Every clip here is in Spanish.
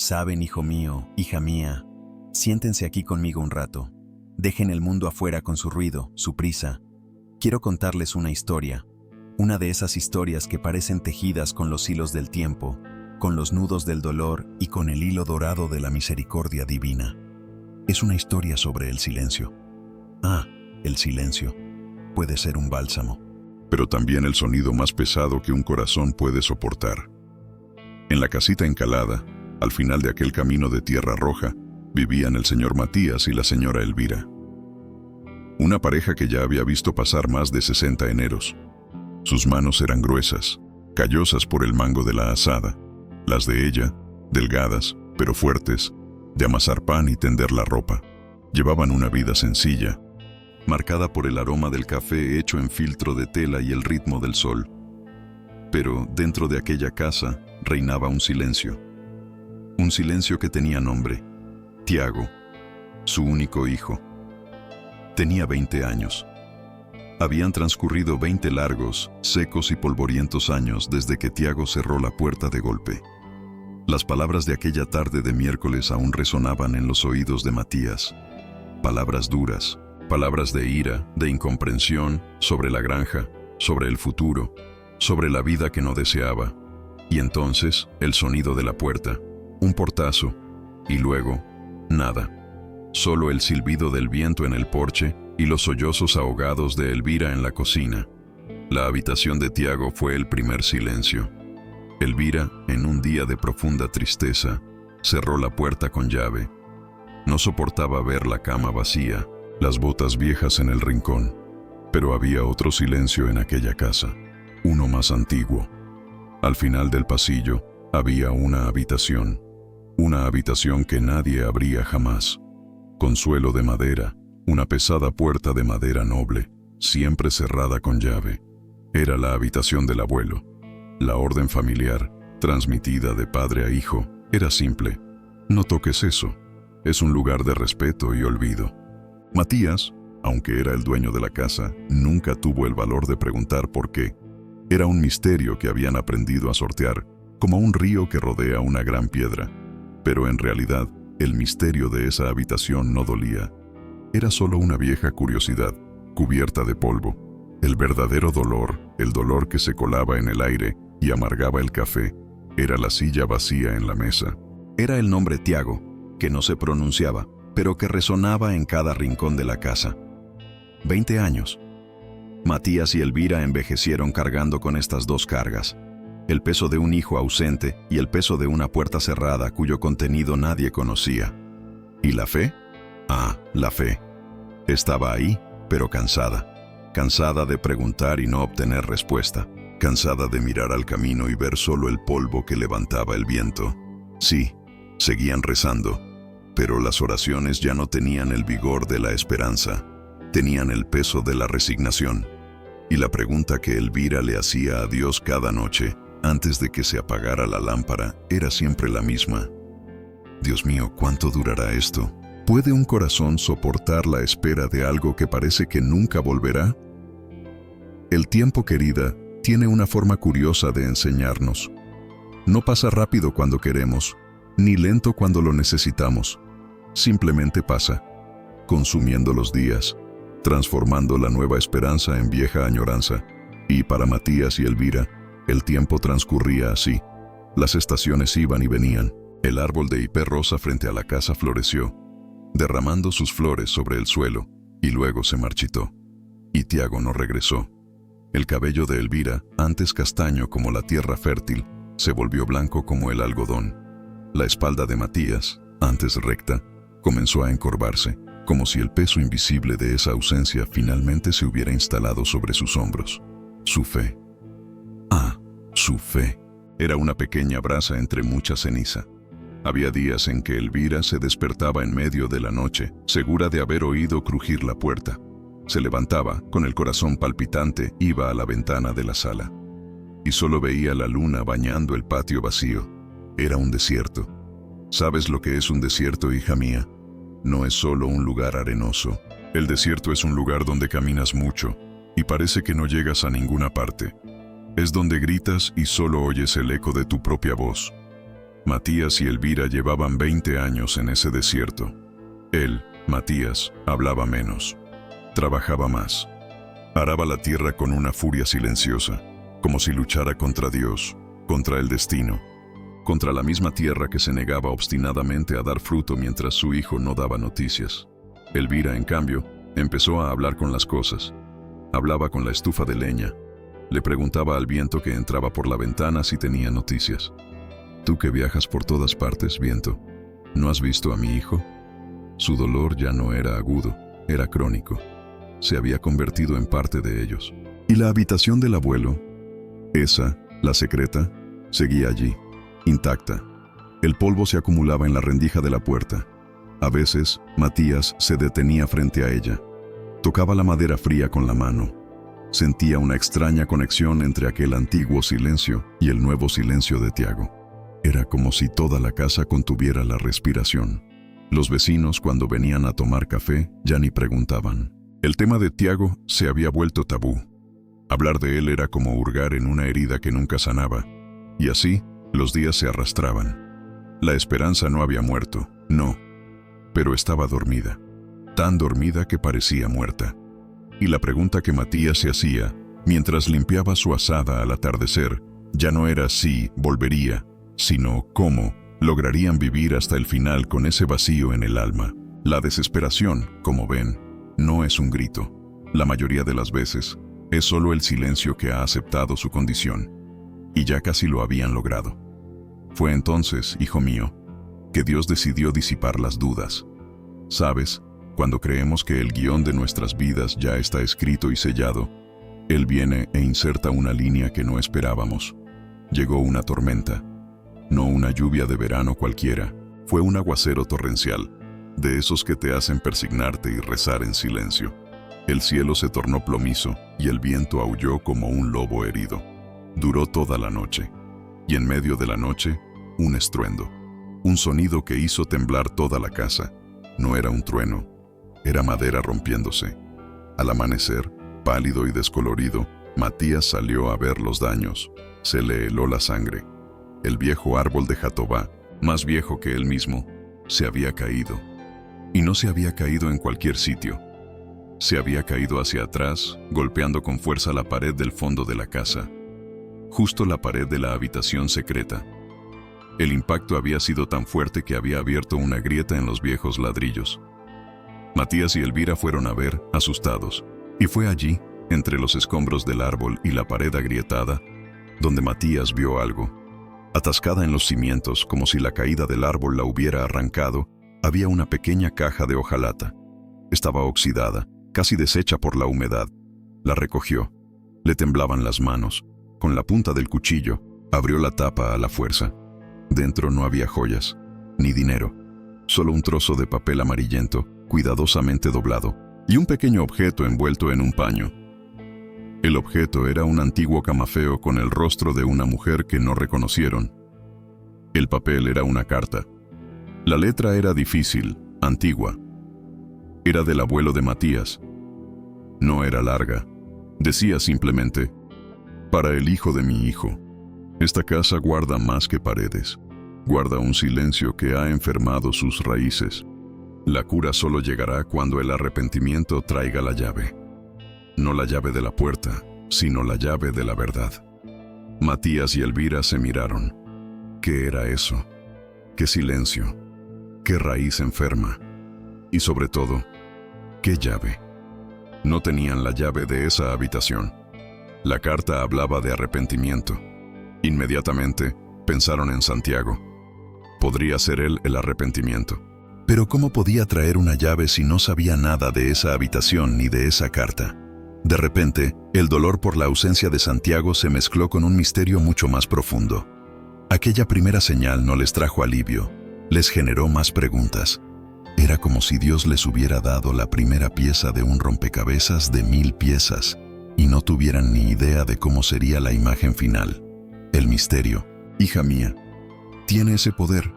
Saben, hijo mío, hija mía, siéntense aquí conmigo un rato. Dejen el mundo afuera con su ruido, su prisa. Quiero contarles una historia, una de esas historias que parecen tejidas con los hilos del tiempo, con los nudos del dolor y con el hilo dorado de la misericordia divina. Es una historia sobre el silencio. El silencio puede ser un bálsamo, pero también el sonido más pesado que un corazón puede soportar. En la casita encalada, al final de aquel camino de tierra roja, vivían el señor Matías y la señora Elvira. Una pareja que ya había visto pasar más de 60 eneros. Sus manos eran gruesas, callosas por el mango de la azada. Las de ella, delgadas, pero fuertes, de amasar pan y tender la ropa. Llevaban una vida sencilla, marcada por el aroma del café hecho en filtro de tela y el ritmo del sol. Pero dentro de aquella casa reinaba un silencio que tenía nombre: Tiago, su único hijo. Tenía 20 años. Habían transcurrido 20 largos, secos y polvorientos años desde que Tiago cerró la puerta de golpe. Las palabras de aquella tarde de miércoles aún resonaban en los oídos de Matías. Palabras duras, palabras de ira, de incomprensión, sobre la granja, sobre el futuro, sobre la vida que no deseaba. Y entonces, el sonido de la puerta, un portazo, y luego, nada. Solo el silbido del viento en el porche y los sollozos ahogados de Elvira en la cocina. La habitación de Tiago fue el primer silencio. Elvira, en un día de profunda tristeza, cerró la puerta con llave. No soportaba ver la cama vacía, las botas viejas en el rincón. Pero había otro silencio en aquella casa, uno más antiguo. Al final del pasillo había una habitación que nadie abría jamás. Con suelo de madera, una pesada puerta de madera noble, siempre cerrada con llave. Era la habitación del abuelo. La orden familiar, transmitida de padre a hijo, era simple: no toques eso, es un lugar de respeto y olvido. Matías, aunque era el dueño de la casa, nunca tuvo el valor de preguntar por qué. Era un misterio que habían aprendido a sortear, como un río que rodea una gran piedra. Pero en realidad, el misterio de esa habitación no dolía. Era solo una vieja curiosidad, cubierta de polvo. El verdadero dolor, el dolor que se colaba en el aire y amargaba el café, era la silla vacía en la mesa. Era el nombre Tiago, que no se pronunciaba, pero que resonaba en cada rincón de la casa. 20 años. Matías y Elvira envejecieron cargando con estas dos cargas: el peso de un hijo ausente y el peso de una puerta cerrada cuyo contenido nadie conocía. ¿Y la fe? La fe. Estaba ahí, pero cansada. Cansada de preguntar y no obtener respuesta. Cansada de mirar al camino y ver solo el polvo que levantaba el viento. Sí, seguían rezando, pero las oraciones ya no tenían el vigor de la esperanza. Tenían el peso de la resignación. Y la pregunta que Elvira le hacía a Dios cada noche, antes de que se apagara la lámpara, era siempre la misma: Dios mío, ¿cuánto durará esto? ¿Puede un corazón soportar la espera de algo que parece que nunca volverá? El tiempo, querida, tiene una forma curiosa de enseñarnos. No pasa rápido cuando queremos, ni lento cuando lo necesitamos. Simplemente pasa, consumiendo los días, transformando la nueva esperanza en vieja añoranza. Y para Matías y Elvira, el tiempo transcurría así. Las estaciones iban y venían. El árbol de hipé rosa frente a la casa floreció, derramando sus flores sobre el suelo, y luego se marchitó. Y Tiago no regresó. El cabello de Elvira, antes castaño como la tierra fértil, se volvió blanco como el algodón. La espalda de Matías, antes recta, comenzó a encorvarse, como si el peso invisible de esa ausencia finalmente se hubiera instalado sobre sus hombros. Su fe. Su fe. Era una pequeña brasa entre mucha ceniza. Había días en que Elvira se despertaba en medio de la noche, segura de haber oído crujir la puerta. Se levantaba, con el corazón palpitante, iba a la ventana de la sala. Y solo veía la luna bañando el patio vacío. Era un desierto. ¿Sabes lo que es un desierto, hija mía? No es solo un lugar arenoso. El desierto es un lugar donde caminas mucho y parece que no llegas a ninguna parte. Es donde gritas y solo oyes el eco de tu propia voz. Matías y Elvira llevaban 20 años en ese desierto. Él, Matías, hablaba menos. Trabajaba más. Araba la tierra con una furia silenciosa, como si luchara contra Dios, contra el destino, contra la misma tierra que se negaba obstinadamente a dar fruto mientras su hijo no daba noticias. Elvira, en cambio, empezó a hablar con las cosas. Hablaba con la estufa de leña. Le preguntaba al viento que entraba por la ventana si tenía noticias. «Tú que viajas por todas partes, viento, ¿no has visto a mi hijo?» Su dolor ya no era agudo, era crónico. Se había convertido en parte de ellos. Y la habitación del abuelo, esa, la secreta, seguía allí, intacta. El polvo se acumulaba en la rendija de la puerta. A veces, Matías se detenía frente a ella. Tocaba la madera fría con la mano. Sentía una extraña conexión entre aquel antiguo silencio y el nuevo silencio de Tiago. Era como si toda la casa contuviera la respiración. Los vecinos, cuando venían a tomar café, ya ni preguntaban. El tema de Tiago se había vuelto tabú. Hablar de él era como hurgar en una herida que nunca sanaba. Y así, los días se arrastraban. La esperanza no había muerto, no, pero estaba dormida. Tan dormida que parecía muerta. Y la pregunta que Matías se hacía, mientras limpiaba su asada al atardecer, ya no era si volvería, sino cómo lograrían vivir hasta el final con ese vacío en el alma. La desesperación, como ven, no es un grito. La mayoría de las veces, es solo el silencio que ha aceptado su condición. Y ya casi lo habían logrado. Fue entonces, hijo mío, que Dios decidió disipar las dudas. ¿Sabes? Cuando creemos que el guión de nuestras vidas ya está escrito y sellado, Él viene e inserta una línea que no esperábamos. Llegó una tormenta. No una lluvia de verano cualquiera, fue un aguacero torrencial, de esos que te hacen persignarte y rezar en silencio. El cielo se tornó plomizo y el viento aulló como un lobo herido. Duró toda la noche, y en medio de la noche, un estruendo. Un sonido que hizo temblar toda la casa. No era un trueno, era madera rompiéndose. Al amanecer, pálido y descolorido, Matías salió a ver los daños. Se le heló la sangre. El viejo árbol de Jatobá, más viejo que él mismo, se había caído. Y no se había caído en cualquier sitio. Se había caído hacia atrás, golpeando con fuerza la pared del fondo de la casa. Justo la pared de la habitación secreta. El impacto había sido tan fuerte que había abierto una grieta en los viejos ladrillos. Matías y Elvira fueron a ver, asustados, y fue allí, entre los escombros del árbol y la pared agrietada, donde Matías vio algo. Atascada en los cimientos, como si la caída del árbol la hubiera arrancado, había una pequeña caja de hojalata. Estaba oxidada, casi deshecha por la humedad. La recogió. Le temblaban las manos. Con la punta del cuchillo, abrió la tapa a la fuerza. Dentro no había joyas, ni dinero. Solo un trozo de papel amarillento, cuidadosamente doblado, y un pequeño objeto envuelto en un paño. El objeto era un antiguo camafeo con el rostro de una mujer que no reconocieron. El papel era una carta. La letra era difícil, antigua. Era del abuelo de Matías. No era larga. Decía simplemente: «Para el hijo de mi hijo. Esta casa guarda más que paredes. Guarda un silencio que ha enfermado sus raíces. La cura solo llegará cuando el arrepentimiento traiga la llave. No la llave de la puerta, sino la llave de la verdad». Matías y Elvira se miraron. ¿Qué era eso? ¿Qué silencio? ¿Qué raíz enferma? Y sobre todo, ¿qué llave? No tenían la llave de esa habitación. La carta hablaba de arrepentimiento. Inmediatamente, pensaron en Santiago. Podría ser él el arrepentimiento. Pero ¿cómo podía traer una llave si no sabía nada de esa habitación ni de esa carta? De repente, el dolor por la ausencia de Santiago se mezcló con un misterio mucho más profundo. Aquella primera señal no les trajo alivio, les generó más preguntas. Era como si Dios les hubiera dado la primera pieza de un rompecabezas de 1000 piezas y no tuvieran ni idea de cómo sería la imagen final. El misterio, hija mía, tiene ese poder,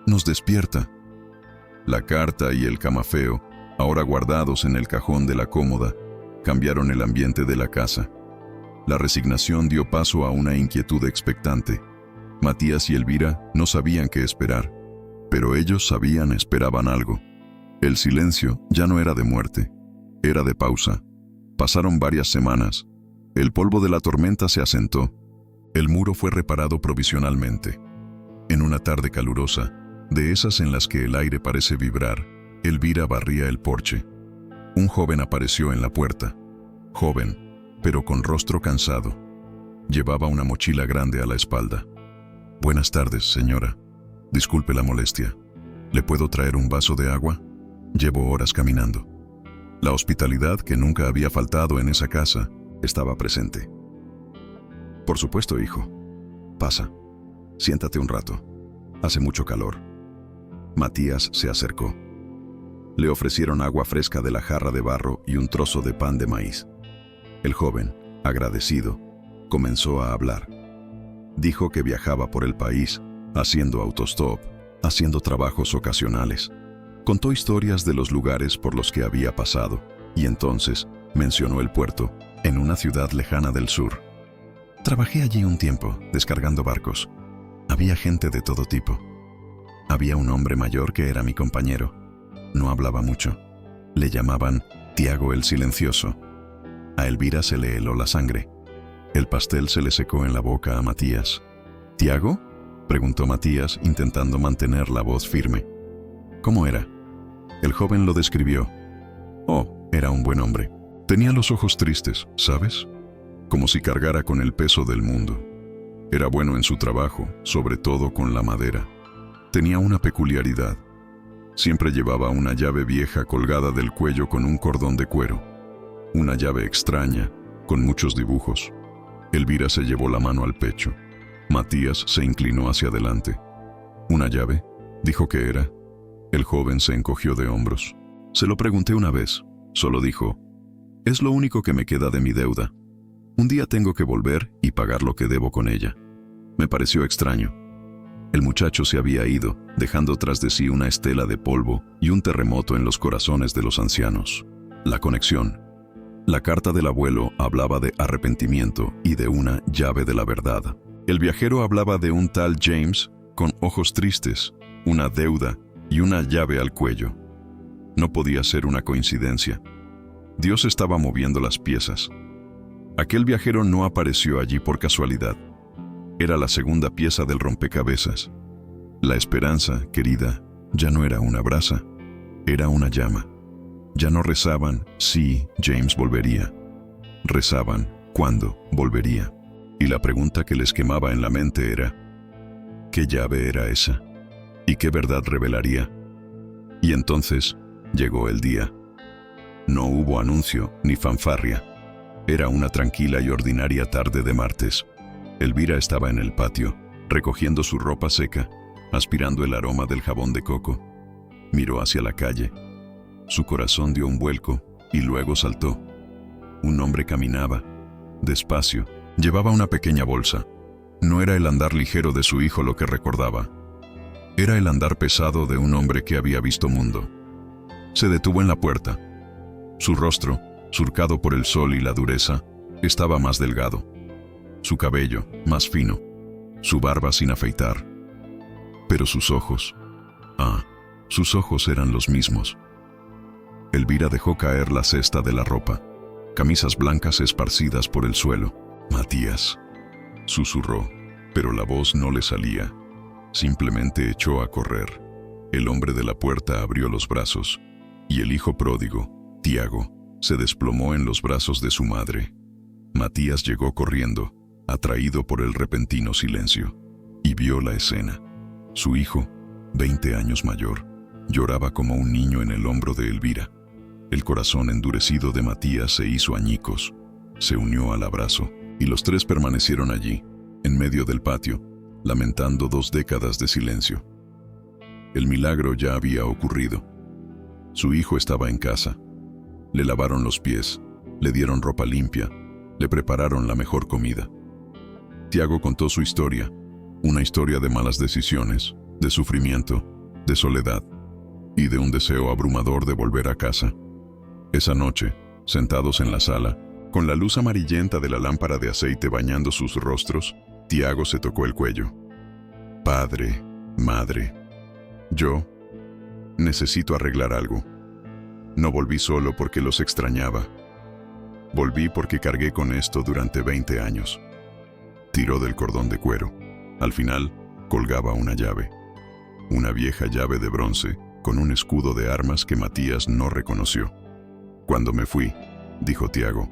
nos despierta. La carta y el camafeo, ahora guardados en el cajón de la cómoda, cambiaron el ambiente de la casa. La resignación dio paso a una inquietud expectante. Matías y Elvira no sabían qué esperar, pero ellos esperaban algo. El silencio ya no era de muerte, era de pausa. Pasaron varias semanas. El polvo de la tormenta se asentó. El muro fue reparado provisionalmente. En una tarde calurosa, de esas en las que el aire parece vibrar, Elvira barría el porche. Un joven apareció en la puerta. Joven, pero con rostro cansado. Llevaba una mochila grande a la espalda. «Buenas tardes, señora. Disculpe la molestia. ¿Le puedo traer un vaso de agua? Llevo horas caminando». La hospitalidad que nunca había faltado en esa casa estaba presente. «Por supuesto, hijo. Pasa. Siéntate un rato. Hace mucho calor». Matías se acercó. Le ofrecieron agua fresca de la jarra de barro y un trozo de pan de maíz. El joven, agradecido, comenzó a hablar. Dijo que viajaba por el país, haciendo autostop, haciendo trabajos ocasionales. Contó historias de los lugares por los que había pasado, y entonces mencionó el puerto, en una ciudad lejana del sur. «Trabajé allí un tiempo, descargando barcos. Había gente de todo tipo. Había un hombre mayor que era mi compañero. No hablaba mucho. Le llamaban Tiago el Silencioso. A Elvira se le heló la sangre. El pastel se le secó en la boca a Matías». «¿Tiago?», preguntó Matías, intentando mantener la voz firme. «¿Cómo era?». El joven lo describió. «Oh, era un buen hombre. Tenía los ojos tristes, ¿sabes? Como si cargara con el peso del mundo. Era bueno en su trabajo, sobre todo con la madera. Tenía una peculiaridad. Siempre llevaba una llave vieja colgada del cuello con un cordón de cuero. Una llave extraña, con muchos dibujos». Elvira se llevó la mano al pecho. Matías se inclinó hacia adelante. «¿Una llave?», dijo que era. El joven se encogió de hombros. «Se lo pregunté una vez. Solo dijo, es lo único que me queda de mi deuda. Un día tengo que volver y pagar lo que debo con ella». Me pareció extraño. El muchacho se había ido, dejando tras de sí una estela de polvo y un terremoto en los corazones de los ancianos. La conexión. La carta del abuelo hablaba de arrepentimiento y de una llave de la verdad. El viajero hablaba de un tal James con ojos tristes, una deuda y una llave al cuello. No podía ser una coincidencia. Dios estaba moviendo las piezas. Aquel viajero no apareció allí por casualidad. Era la segunda pieza del rompecabezas. La esperanza, querida, ya no era una brasa, era una llama. Ya no rezaban si James volvería. Rezaban cuándo volvería. Y la pregunta que les quemaba en la mente era, ¿qué llave era esa? ¿Y qué verdad revelaría? Y entonces llegó el día. No hubo anuncio ni fanfarria. Era una tranquila y ordinaria tarde de martes. Elvira estaba en el patio, recogiendo su ropa seca, aspirando el aroma del jabón de coco. Miró hacia la calle. Su corazón dio un vuelco y luego saltó. Un hombre caminaba, despacio, llevaba una pequeña bolsa. No era el andar ligero de su hijo lo que recordaba. Era el andar pesado de un hombre que había visto mundo. Se detuvo en la puerta. Su rostro, surcado por el sol y la dureza, estaba más delgado. Su cabello, más fino. Su barba sin afeitar. Pero sus ojos... sus ojos eran los mismos. Elvira dejó caer la cesta de la ropa. Camisas blancas esparcidas por el suelo. «Matías», susurró, pero la voz no le salía. Simplemente echó a correr. El hombre de la puerta abrió los brazos, y el hijo pródigo, Tiago, se desplomó en los brazos de su madre. Matías llegó corriendo, atraído por el repentino silencio, y vio la escena. Su hijo, 20 años mayor, lloraba como un niño en el hombro de Elvira. El corazón endurecido de Matías se hizo añicos, se unió al abrazo, y los tres permanecieron allí, en medio del patio, lamentando 2 décadas de silencio. El milagro ya había ocurrido. Su hijo estaba en casa. Le lavaron los pies, le dieron ropa limpia, le prepararon la mejor comida. Tiago contó su historia, una historia de malas decisiones, de sufrimiento, de soledad y de un deseo abrumador de volver a casa. Esa noche, sentados en la sala, con la luz amarillenta de la lámpara de aceite bañando sus rostros, Tiago se tocó el cuello. Padre, madre, yo necesito arreglar algo. No volví solo porque los extrañaba. Volví porque cargué con esto durante 20 años. Tiró del cordón de cuero. Al final, colgaba una llave. Una vieja llave de bronce con un escudo de armas que Matías no reconoció. Cuando me fui, dijo Tiago,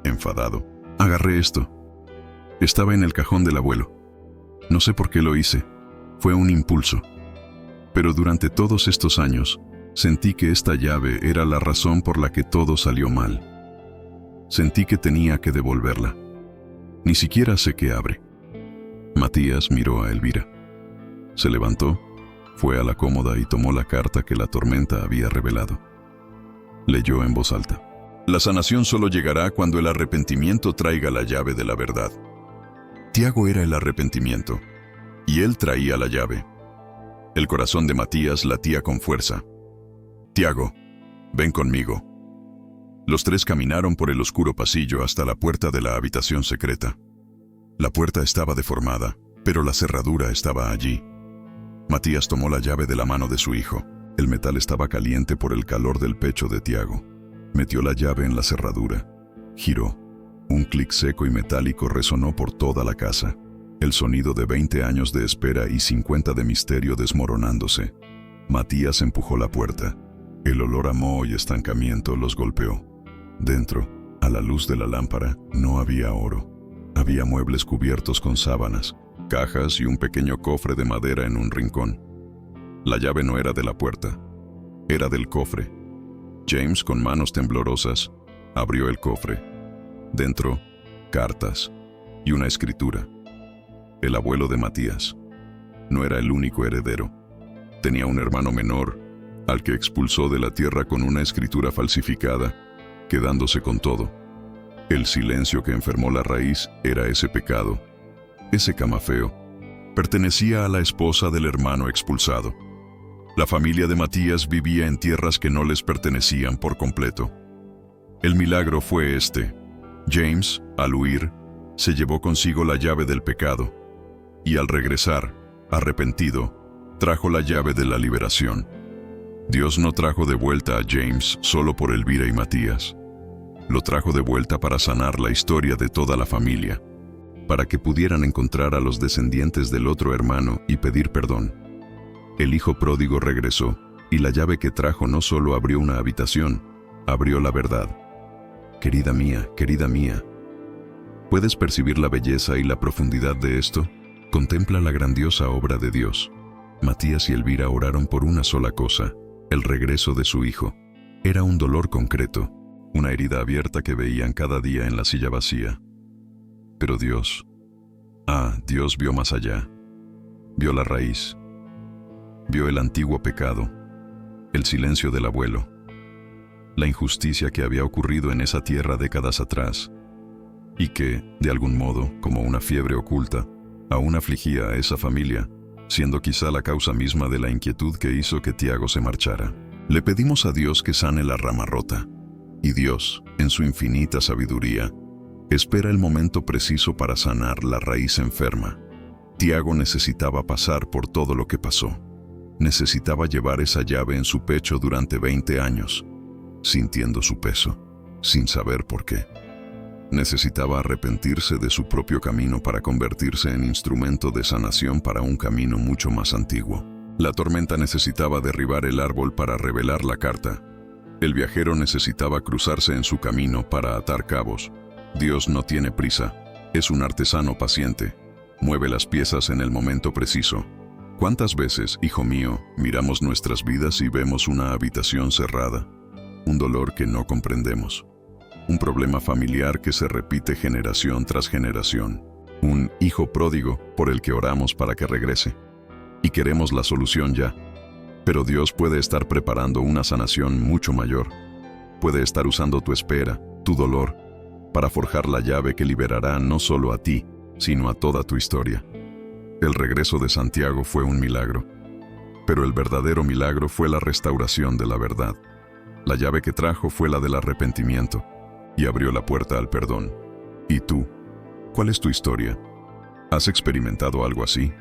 enfadado, agarré esto. Estaba en el cajón del abuelo. No sé por qué lo hice. Fue un impulso. Pero durante todos estos años, sentí que esta llave era la razón por la que todo salió mal. Sentí que tenía que devolverla. Ni siquiera sé qué abre. Matías miró a Elvira. Se levantó, fue a la cómoda y tomó la carta que la tormenta había revelado. Leyó en voz alta. La sanación solo llegará cuando el arrepentimiento traiga la llave de la verdad. Tiago era el arrepentimiento, y él traía la llave. El corazón de Matías latía con fuerza. Tiago, ven conmigo. Los tres caminaron por el oscuro pasillo hasta la puerta de la habitación secreta. La puerta estaba deformada, pero la cerradura estaba allí. Matías tomó la llave de la mano de su hijo. El metal estaba caliente por el calor del pecho de Tiago. Metió la llave en la cerradura. Giró. Un clic seco y metálico resonó por toda la casa. El sonido de 20 años de espera y 50 de misterio desmoronándose. Matías empujó la puerta. El olor a moho y estancamiento los golpeó. Dentro, a la luz de la lámpara, no había oro. Había muebles cubiertos con sábanas, cajas y un pequeño cofre de madera en un rincón. La llave no era de la puerta, era del cofre. James, con manos temblorosas, abrió el cofre. Dentro, cartas y una escritura. El abuelo de Matías. No era el único heredero. Tenía un hermano menor, al que expulsó de la tierra con una escritura falsificada, quedándose con todo. El silencio que enfermó la raíz era ese pecado. Ese camafeo pertenecía a la esposa del hermano expulsado. La familia de Matías vivía en tierras que no les pertenecían por completo. El milagro fue este. James, al huir, se llevó consigo la llave del pecado, y al regresar, arrepentido, trajo la llave de la liberación. Dios no trajo de vuelta a James solo por Elvira y Matías. Lo trajo de vuelta para sanar la historia de toda la familia, para que pudieran encontrar a los descendientes del otro hermano y pedir perdón. El hijo pródigo regresó, y la llave que trajo no solo abrió una habitación, abrió la verdad. Querida mía, ¿puedes percibir la belleza y la profundidad de esto? Contempla la grandiosa obra de Dios. Matías y Elvira oraron por una sola cosa, el regreso de su hijo. Era un dolor concreto, una herida abierta que veían cada día en la silla vacía. Pero Dios vio más allá. Vio la raíz. Vio el antiguo pecado, el silencio del abuelo, la injusticia que había ocurrido en esa tierra décadas atrás, y que, de algún modo, como una fiebre oculta, aún afligía a esa familia, siendo quizá la causa misma de la inquietud que hizo que Tiago se marchara. Le pedimos a Dios que sane la rama rota, y Dios, en su infinita sabiduría, espera el momento preciso para sanar la raíz enferma. Tiago necesitaba pasar por todo lo que pasó. Necesitaba llevar esa llave en su pecho durante 20 años, sintiendo su peso, sin saber por qué. Necesitaba arrepentirse de su propio camino para convertirse en instrumento de sanación para un camino mucho más antiguo. La tormenta necesitaba derribar el árbol para revelar la carta. El viajero necesitaba cruzarse en su camino para atar cabos. Dios no tiene prisa, es un artesano paciente. Mueve las piezas en el momento preciso. ¿Cuántas veces, hijo mío, miramos nuestras vidas y vemos una habitación cerrada? Un dolor que no comprendemos. Un problema familiar que se repite generación tras generación. Un hijo pródigo por el que oramos para que regrese. Y queremos la solución ya. Pero Dios puede estar preparando una sanación mucho mayor. Puede estar usando tu espera, tu dolor, para forjar la llave que liberará no solo a ti, sino a toda tu historia. El regreso de Santiago fue un milagro, pero el verdadero milagro fue la restauración de la verdad. La llave que trajo fue la del arrepentimiento, y abrió la puerta al perdón. ¿Y tú? ¿Cuál es tu historia? ¿Has experimentado algo así?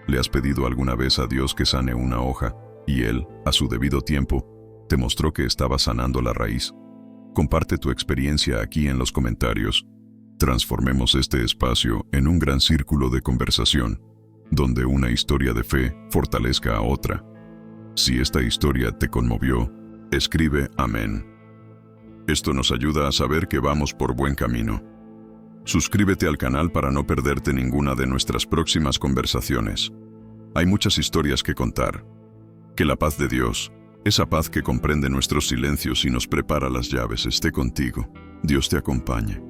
¿Le has pedido alguna vez a Dios que sane una hoja y Él, a su debido tiempo, te mostró que estaba sanando la raíz? Comparte tu experiencia aquí en los comentarios. Transformemos este espacio en un gran círculo de conversación, donde una historia de fe fortalezca a otra. Si esta historia te conmovió, escribe amén. Esto nos ayuda a saber que vamos por buen camino. Suscríbete al canal para no perderte ninguna de nuestras próximas conversaciones. Hay muchas historias que contar. Que la paz de Dios, esa paz que comprende nuestros silencios y nos prepara las llaves, esté contigo. Dios te acompañe.